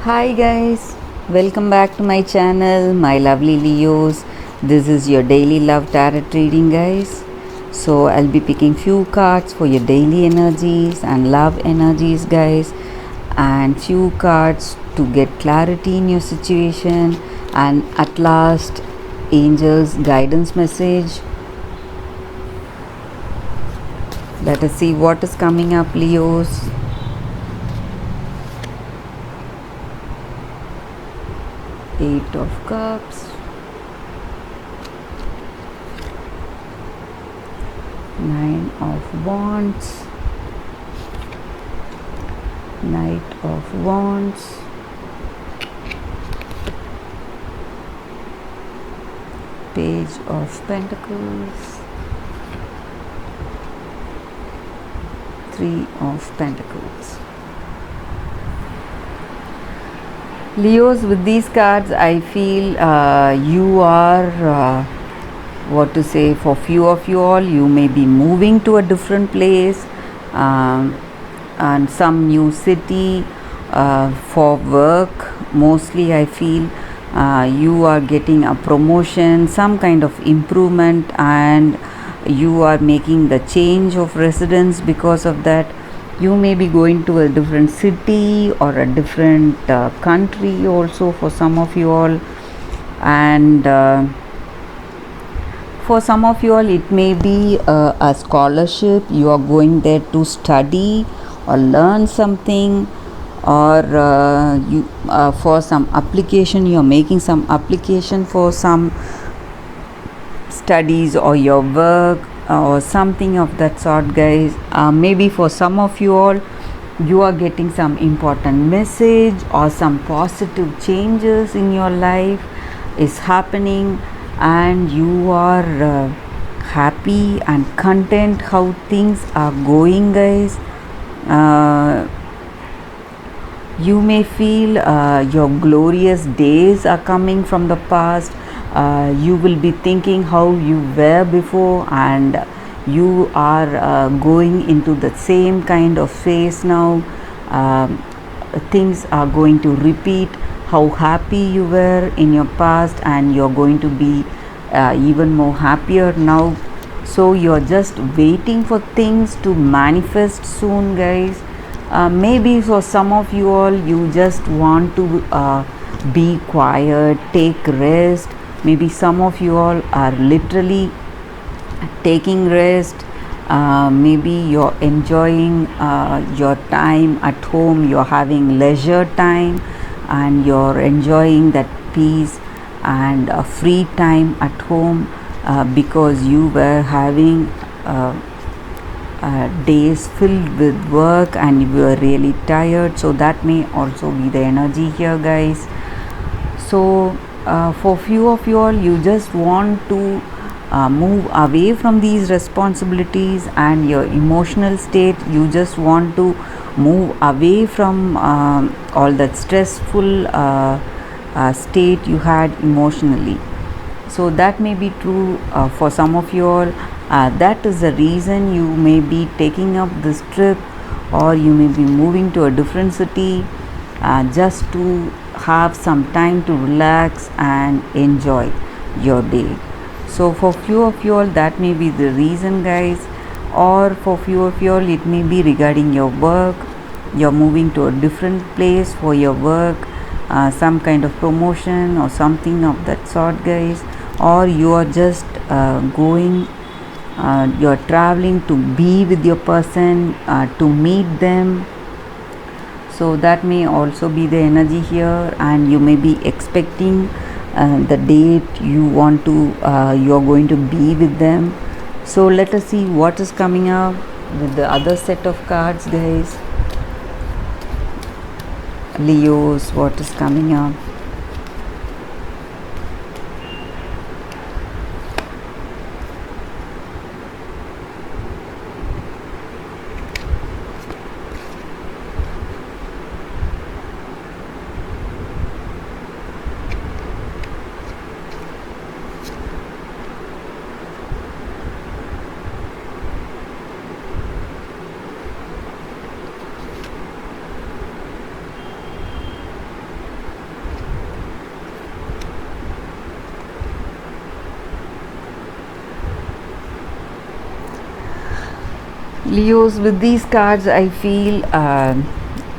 Hi guys, welcome back to my channel, my lovely Leos. This is your daily love tarot reading, guys. So I'll be picking few cards for your daily energies and love energies, guys, and few cards to get clarity in your situation, and at last, angels guidance message. Let us see what is coming up, Leos. Eight of Cups, Nine of Wands, Knight of Wands, Page of Pentacles, Three of Pentacles. Leos, with these cards, I feel you are, what to say, for few of you all, you may be moving to a different place and some new city for work. Mostly, I feel you are getting a promotion, some kind of improvement, and you are making the change of residence. Because of that, you may be going to a different city or a different country also for some of you all, and for some of you all it may be a scholarship. You are going there to study or learn something, or you for some application, you are making some application for some studies or your work or something of that sort, guys. Maybe for some of you all, you are getting some important message or some positive changes in your life is happening, and you are happy and content how things are going, guys. You may feel your glorious days are coming from the past. You will be thinking how you were before, and you are going into the same kind of phase now. Things are going to repeat how happy you were in your past, and you're going to be even more happier now. So you're just waiting for things to manifest soon, guys. Maybe for some of you all, you just want to be quiet, take rest. Maybe some of you all are literally taking rest. Maybe you're enjoying your time at home, you're having leisure time, and you're enjoying that peace and free time at home because you were having days filled with work and you were really tired. So that may also be the energy here, guys. So for few of you all, you just want to move away from these responsibilities and your emotional state. You just want to move away from all that stressful state you had emotionally. So that may be true for some of you all. That is the reason you may be taking up this trip, or you may be moving to a different city just to have some time to relax and enjoy your day. So for few of you all, that may be the reason, guys. Or for few of you all, it may be regarding your work. You're moving to a different place for your work, some kind of promotion or something of that sort, guys. Or you are just going, you're traveling to be with your person, to meet them. So that may also be the energy here, and you may be expecting the date you want to, you're going to be with them. So let us see what is coming up with the other set of cards, guys. Leos, what is coming up? Leos, with these cards I feel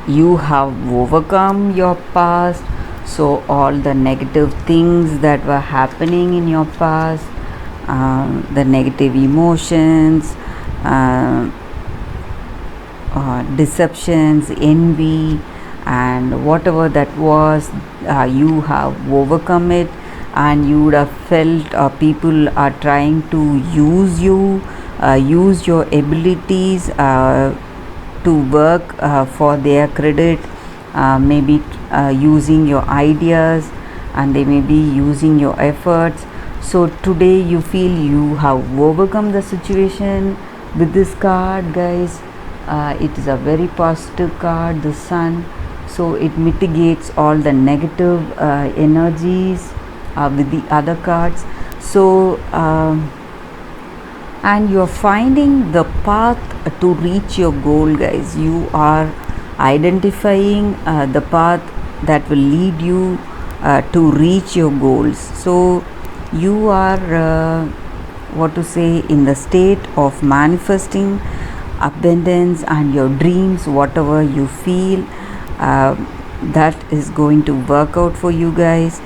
you have overcome your past. So all the negative things that were happening in your past, the negative emotions, uh, deceptions, envy, and whatever that was, you have overcome it. And you would have felt people are trying to use you, use your abilities to work for their credit, maybe using your ideas, and they may be using your efforts. So today you feel you have overcome the situation with this card, guys. It is a very positive card, the sun. So it mitigates all the negative energies with the other cards. So and you are finding the path to reach your goal, guys. You are identifying the path that will lead you to reach your goals. So you are what to say, in the state of manifesting abundance, and your dreams, whatever you feel, that is going to work out for you guys.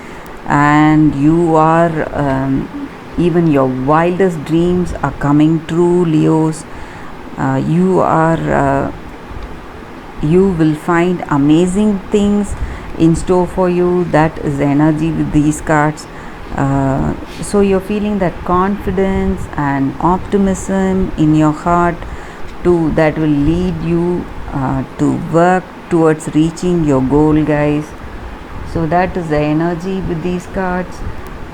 And you are even your wildest dreams are coming true, Leos. You will find amazing things in store for you. That is the energy with these cards. So you're feeling that confidence and optimism in your heart too, that will lead you to work towards reaching your goal, guys. So that is the energy with these cards.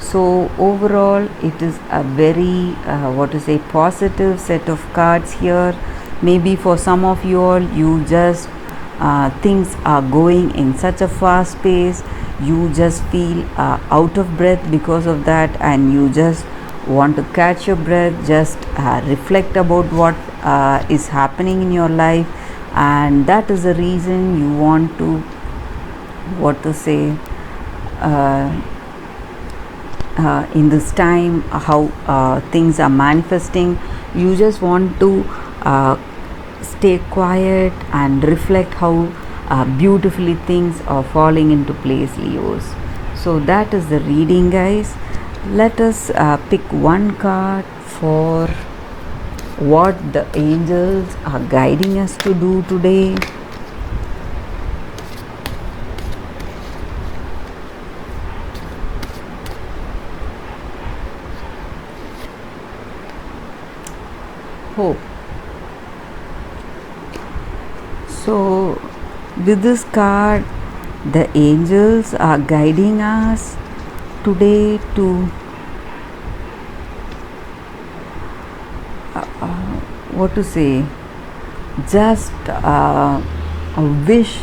So overall it is a very what to say, positive set of cards here. Maybe for some of you all, you just things are going in such a fast pace, you just feel out of breath because of that, and you just want to catch your breath, just reflect about what is happening in your life. And that is the reason you want to, what to say, in this time, how things are manifesting. You just want to stay quiet and reflect how beautifully things are falling into place, Leos. So that is the reading, guys. Let us pick one card for what the angels are guiding us to do today. Hope. So with this card, the angels are guiding us today to what to say, just wish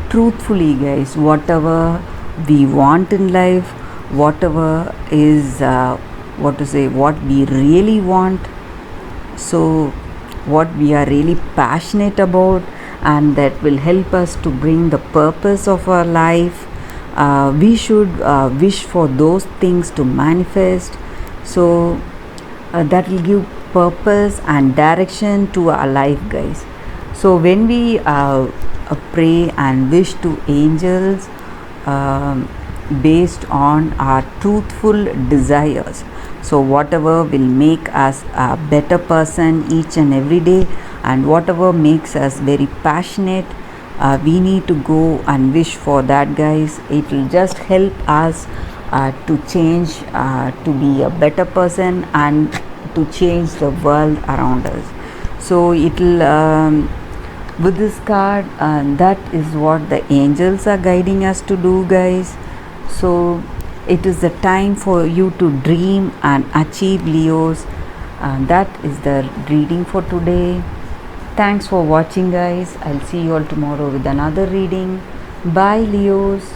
truthfully, guys, whatever we want in life, whatever is what to say, what we really want. So what we are really passionate about, and that will help us to bring the purpose of our life. We should wish for those things to manifest. So that will give purpose and direction to our life, guys. So when we pray and wish to angels based on our truthful desires, so whatever will make us a better person each and every day, and whatever makes us very passionate, we need to go and wish for that, guys. It will just help us to change, to be a better person, and to change the world around us. So it will with this card, that is what the angels are guiding us to do, guys. So it is the time for you to dream and achieve, Leos. That is the reading for today. Thanks for watching, guys. I'll see you all tomorrow with another reading. Bye, Leos.